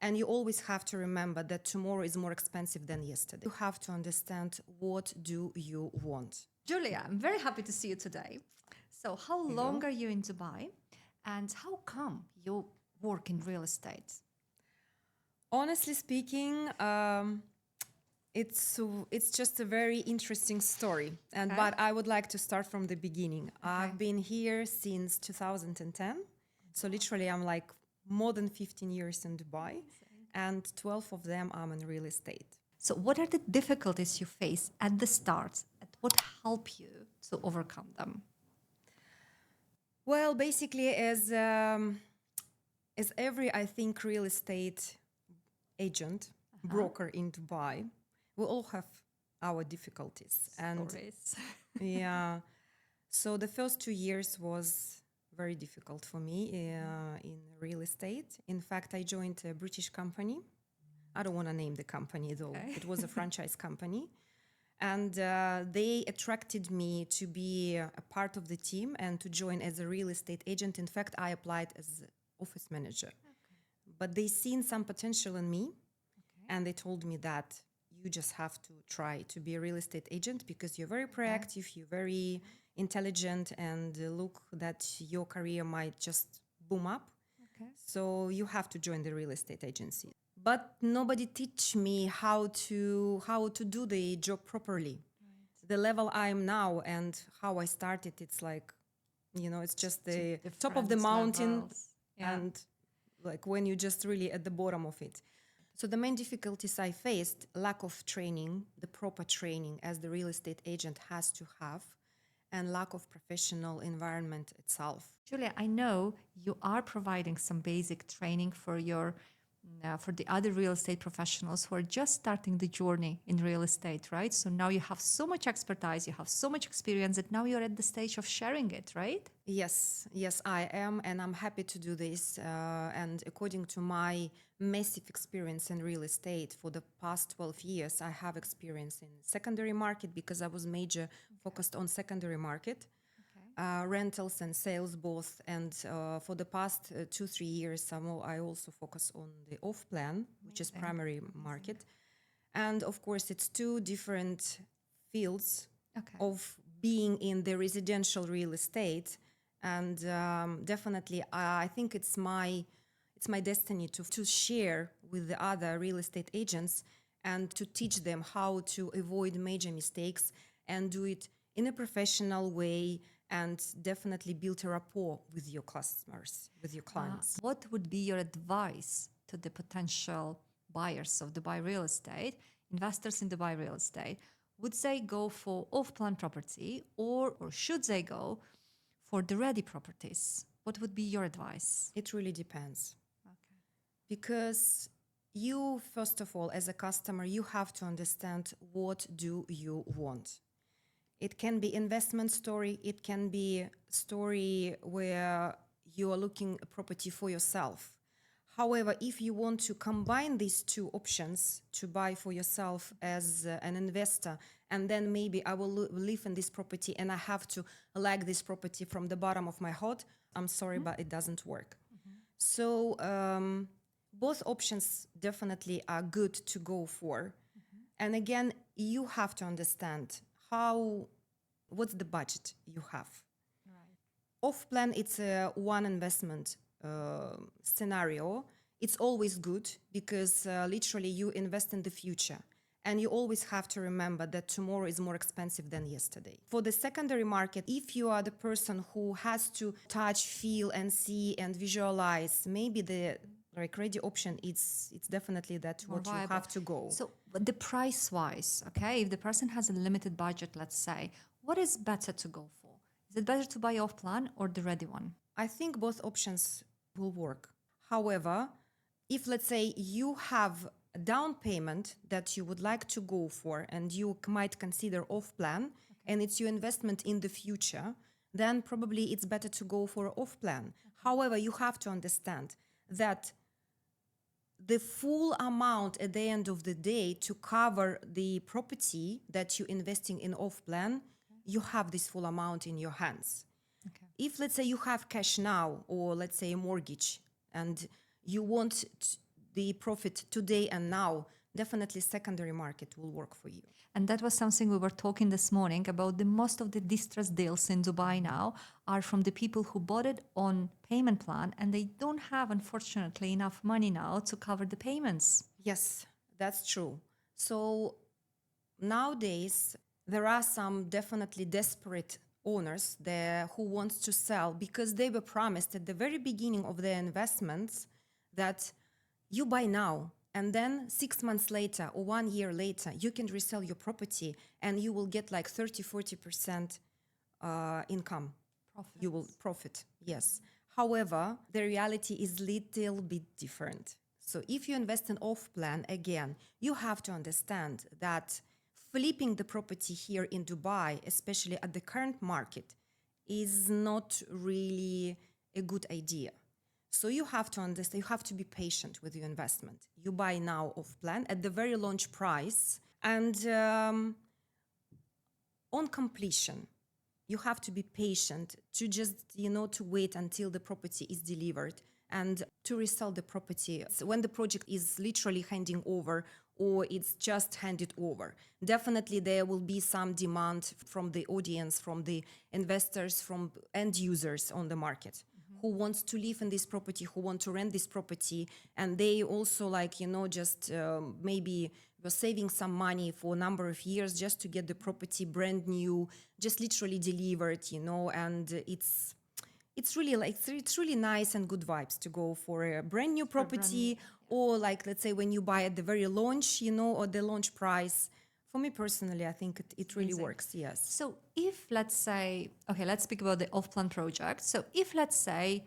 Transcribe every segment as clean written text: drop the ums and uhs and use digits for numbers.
And you always have to remember that tomorrow is more expensive than yesterday. You have to understand what do you want. Julia, I'm very happy to see you today. So, how long are you in Dubai, and how come you work in real estate? Honestly speaking, it's just a very interesting story, and Okay. but I would like to start from the beginning. I've been here since 2010, so literally I'm like more than 15 years in Dubai, and 12 of them I'm in real estate. So, what are the difficulties you face at the start, and what help you to overcome them? Well, basically, as every I think real estate agent, broker in Dubai, we all have our difficulties. And Stories. yeah, so the first 2 years was very difficult for me in real estate. In fact, I joined a British company. I don't want to name the company though. Okay. It was a franchise company. And they attracted me to be a part of the team and to join as a real estate agent. In fact, I applied as office manager. But they seen some potential in me, and they told me that you just have to try to be a real estate agent because you're very proactive, you're very intelligent, and look that your career might just boom up. Okay. So you have to join the real estate agency. But nobody teach me how to do the job properly. The level I'm now and how I started, it's like, it's just the top of the Different mountain, levels. Yeah. and like when you're just really at the bottom of it. So the main difficulties I faced, lack of training, the proper training as the real estate agent has to have, and lack of professional environment itself. Julia, I know you are providing some basic training for the other real estate professionals who are just starting the journey in real estate, right? So now you have so much expertise, you have so much experience that now you're at the stage of sharing it, right? Yes, I am, and I'm happy to do this. And according to my massive experience in real estate for the past 12 years, I have experience in secondary market because I was major focused on secondary market, rentals and sales both. And for the past 2-3 years, I also focus on the off plan, which is primary market. And of course, it's two different fields of being in the residential real estate. And definitely, I think it's my destiny to share with the other real estate agents and to teach them how to avoid major mistakes and do it in a professional way and definitely build a rapport with your customers, with your clients. What would be your advice to the potential buyers of Dubai real estate, investors in Dubai real estate? Would they go for off-plan property or should they go for the ready properties? What would be your advice? It really depends. Because you, first of all, as a customer, you have to understand what do you want. It can be investment story. It can be story where you are looking a property for yourself. However, if you want to combine these two options to buy for yourself as an investor, and then maybe I will live in this property and I have to like this property from the bottom of my heart, I'm sorry, but it doesn't work. So both options definitely are good to go for. And again, you have to understand what's the budget you have. Off plan, it's a one investment scenario. It's always good because literally you invest in the future. And you always have to remember that tomorrow is more expensive than yesterday. For the secondary market, if you are the person who has to touch, feel, and see and visualize, maybe the ready option, it's definitely that More what you viable. have to go. So, but the price wise, okay, if the person has a limited budget, let's say, what is better to go for? Is it better to buy off plan or the ready one? I think both options will work. However, if let's say you have a down payment that you would like to go for and you might consider off plan and it's your investment in the future, then probably it's better to go for off plan. However, you have to understand that the full amount at the end of the day to cover the property that you're investing in off plan, you have this full amount in your hands. If let's say you have cash now or let's say a mortgage and you want the profit today and now, definitely secondary market will work for you. And that was something we were talking this morning about. The most of the distressed deals in Dubai now are from the people who bought it on payment plan and they don't have, unfortunately, enough money now to cover the payments. Yes, that's true. So nowadays, there are some definitely desperate owners there who wants to sell because they were promised at the very beginning of their investments that you buy now and then 6 months later or 1 year later, you can resell your property and you will get like 30-40% income. You will profit, yes. However, the reality is little bit different. So if you invest in off-plan, again, you have to understand that flipping the property here in Dubai, especially at the current market, is not really a good idea. So you have to understand, you have to be patient with your investment. You buy now off-plan at the very launch price, and on completion, you have to be patient to just, to wait until the property is delivered and to resell the property when the project is literally handing over or it's just handed over. Definitely there will be some demand from the audience, from the investors, from end users on the market who wants to live in this property, who want to rent this property. And they also just maybe were saving some money for a number of years just to get the property brand new, just literally delivered, and it's really nice and good vibes to go for a brand new property or let's say when you buy at the very launch, or the launch price. For me personally, I think it really works, yes. So if let's say, okay, let's speak about the off-plan project. So if let's say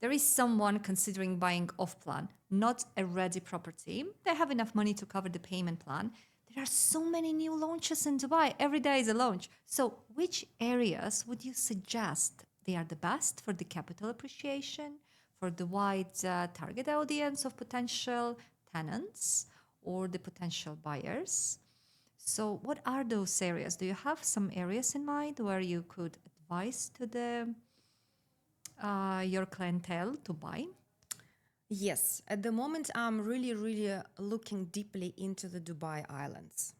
there is someone considering buying off-plan, not a ready property, they have enough money to cover the payment plan. There are so many new launches in Dubai. Every day is a launch. So which areas would you suggest they are the best for the capital appreciation, for the wide target audience of potential tenants or the potential buyers? So what are those areas? Do you have some areas in mind where you could advise to the your clientele to buy? Yes, at the moment I'm really looking deeply into the Dubai Islands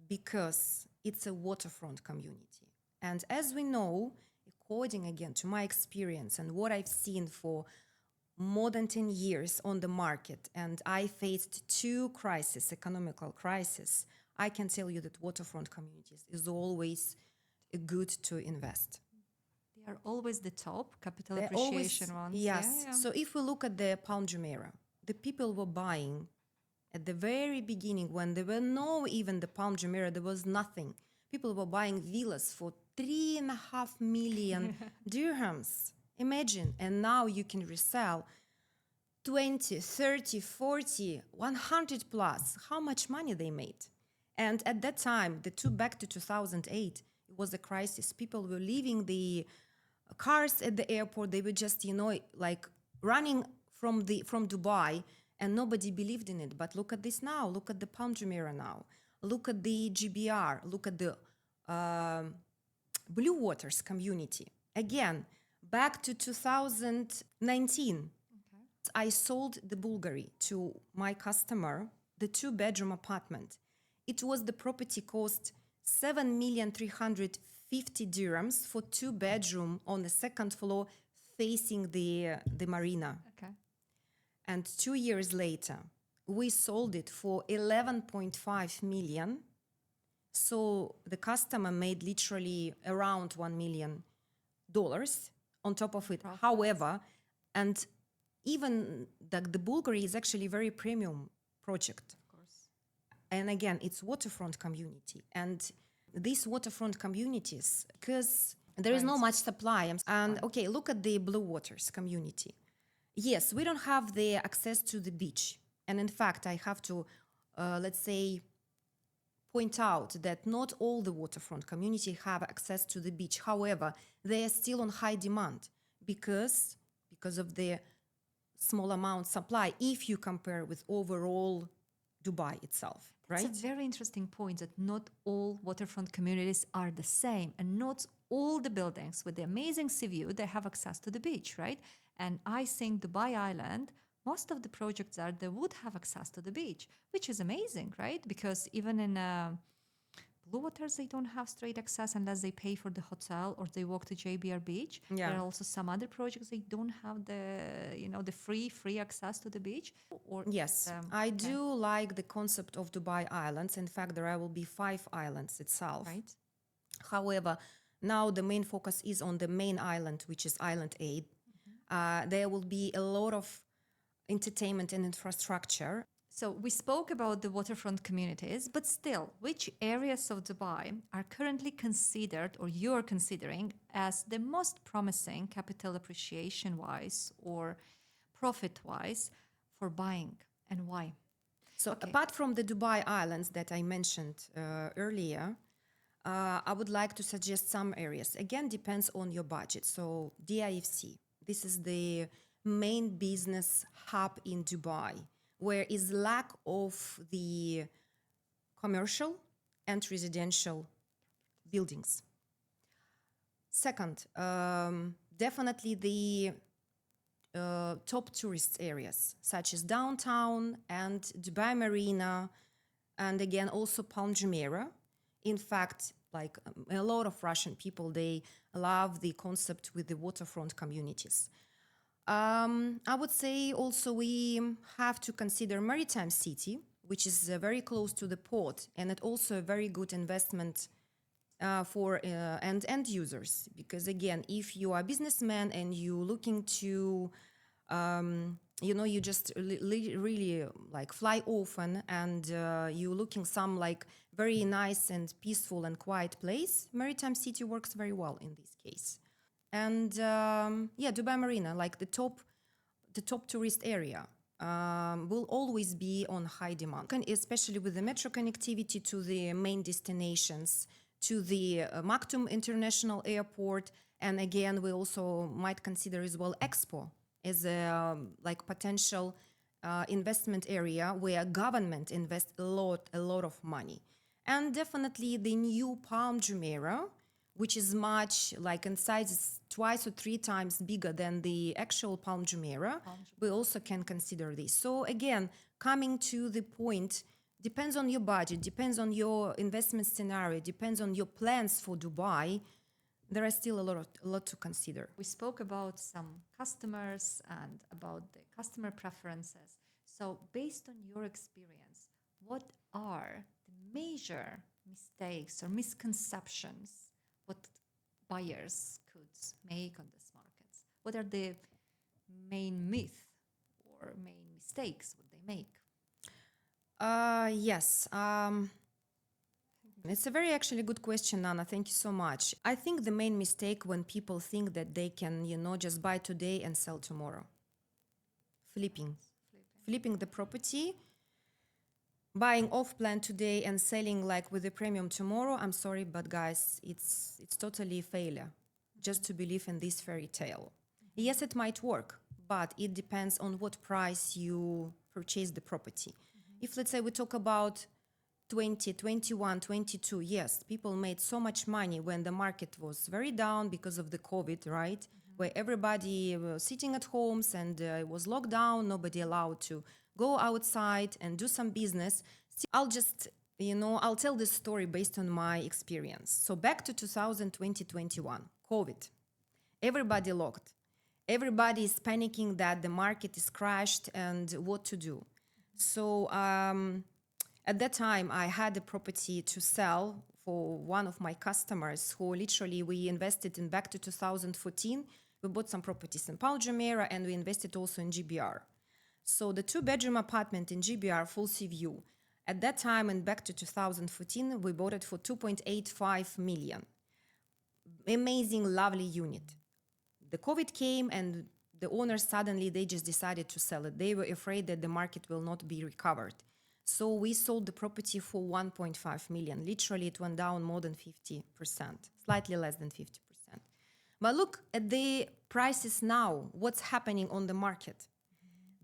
because it's a waterfront community. And as we know, according again to my experience and what I've seen for more than 10 years on the market, and I faced two crises, economical crisis, I can tell you that waterfront communities is always good to invest. They are always the top capital They're appreciation ones. Yes. Yeah. So if we look at the Palm Jumeirah, the people were buying at the very beginning when there were no even the Palm Jumeirah, there was nothing. People were buying villas for 3.5 million dirhams. Imagine. And now you can resell 20, 30, 40, 100 plus. How much money they made? And at that time, back to 2008, it was a crisis. People were leaving the cars at the airport. They were just, running from Dubai, and nobody believed in it. But look at this now. Look at the Palm Jumeirah now. Look at the GBR. Look at the Blue Waters community. Again, back to 2019, I sold the Bulgari to my customer, the 2-bedroom apartment. It was the property cost 7,350,000 dirhams for 2-bedroom on the second floor facing the marina. Okay. And 2 years later, we sold it for 11.5 million. So the customer made literally around $1 million on top of it. Profit. However, and even the Bulgari is actually very premium project. And again, it's waterfront community. And these waterfront communities, because there is not much supply. And okay, look at the Blue Waters community. Yes, we don't have the access to the beach. And in fact, I have to, let's say, point out that not all the waterfront community have access to the beach. However, they are still on high demand because of the small amount supply if you compare with overall Dubai itself. Right? It's a very interesting point that not all waterfront communities are the same, and not all the buildings with the amazing sea view, they have access to the beach, right? And I think Dubai Island most of the projects there, they would have access to the beach, which is amazing, right? Because even in Blue Waters, they don't have straight access unless they pay for the hotel or they walk to JBR Beach. Yeah. There are also some other projects they don't have the free access to the beach. Or Yes, I do like the concept of Dubai Islands. In fact, there will be 5 islands itself. right. However, now the main focus is on the main island, which is Island 8. There will be a lot of entertainment and infrastructure. So we spoke about the waterfront communities, but still, which areas of Dubai are currently considered or you're considering as the most promising capital appreciation wise or profit wise for buying, and why? So apart from the Dubai Islands that I mentioned earlier, I would like to suggest some areas. Again, depends on your budget. So DIFC, this is the main business hub in Dubai, where is lack of the commercial and residential buildings. Second, definitely the top tourist areas, such as downtown and Dubai Marina, and again, also Palm Jumeirah. In fact, like a lot of Russian people, they love the concept with the waterfront communities. I would say also we have to consider Maritime City, which is very close to the port, and it also a very good investment for end users. Because again, if you are a businessman and you looking to, you just really like fly often and you looking some like very nice and peaceful and quiet place, Maritime City works very well in this case. And Dubai Marina, like the top tourist area, will always be on high demand, especially with the metro connectivity to the main destinations, to the Maktoum International Airport. And again, we also might consider as well Expo as a like potential investment area where government invests a lot of money. And definitely the new Palm Jumeirah, which is much like in size, it's 2 or 3 times bigger than the actual Palm Jumeirah. We also can consider this. So again, coming to the point, depends on your budget, depends on your investment scenario, depends on your plans for Dubai. There are still a lot to consider. We spoke about some customers and about the customer preferences. So based on your experience, what are the major mistakes or misconceptions what buyers could make on this market? What are the main myth or main mistakes would they make? Yes. It's a very actually good question, Nana. Thank you so much. I think the main mistake when people think that they can, just buy today and sell tomorrow. Flipping the property, buying off plan today and selling like with a premium tomorrow. I'm sorry, but guys, it's totally a failure just to believe in this fairy tale. Yes, it might work, but it depends on what price you purchase the property. If let's say we talk about 20, 21, 22, yes, people made so much money when the market was very down because of the COVID, right? Where everybody was sitting at homes and it was locked down, nobody allowed to go outside and do some business. I'll just, I'll tell this story based on my experience. So back to 2020, 21, COVID. Everybody locked. Everybody is panicking that the market is crashed and what to do. So at that time, I had a property to sell for one of my customers who literally we invested in back to 2014. We bought some properties in Palm Jumeirah and we invested also in GBR. So the 2-bedroom apartment in GBR, full sea view. At that time and back to 2014, we bought it for 2.85 million. Amazing, lovely unit. The COVID came and the owners suddenly, they just decided to sell it. They were afraid that the market will not be recovered. So we sold the property for 1.5 million. Literally, it went down more than 50%, slightly less than 50%. But look at the prices now. What's happening on the market?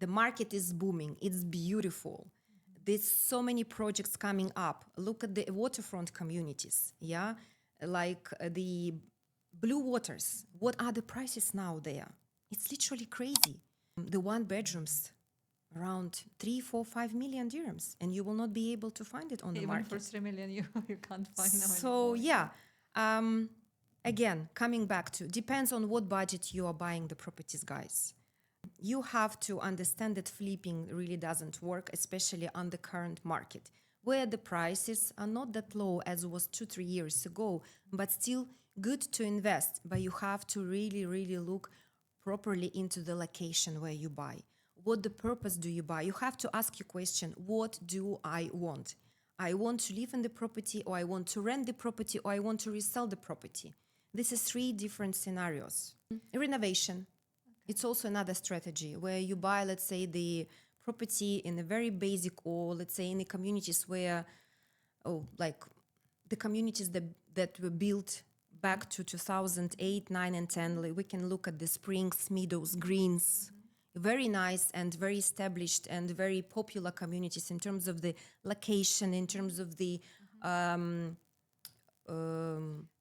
The market is booming. It's beautiful. There's so many projects coming up. Look at the waterfront communities, yeah? Like the Blue Waters. What are the prices now there? It's literally crazy. The 1 bedrooms, around 3, 4, 5 million dirhams, and you will not be able to find it on the Even market. for 3 million, you can't find them So anymore. yeah, again, coming back to depends on what budget you are buying the properties, guys. You have to understand that flipping really doesn't work, especially on the current market, where the prices are not that low as was 2, 3 years ago, but still good to invest. But you have to really, really look properly into the location where you buy. What the purpose do you buy? You have to ask your question, what do I want? I want to live in the property, or I want to rent the property, or I want to resell the property. This is 3 different scenarios. Renovation. It's also another strategy where you buy, let's say, the property in a very basic, or let's say in the communities where, like the communities that were built back to 2008, 9, and 10. Like we can look at the springs, meadows, greens. Very nice and very established and very popular communities in terms of the location, in terms of the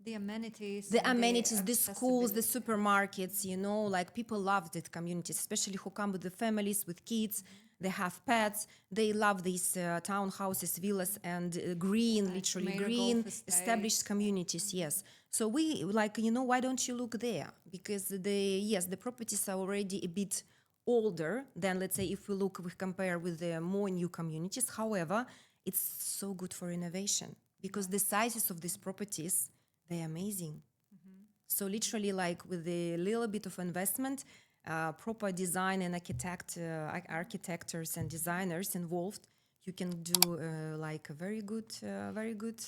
The amenities. the and amenities, the schools, the accessibility. supermarkets, like people love that communities, especially who come with the families, with kids. They have pets. They love these townhouses, villas, and green, literally Major green, golf estates. established communities. Yes. So we why don't you look there? Because the properties are already a bit older than, let's say, if we compare with the more new communities. However, it's so good for innovation because the sizes of these properties, they're amazing. So literally, like with a little bit of investment, proper design and architects and designers involved, you can do like a very good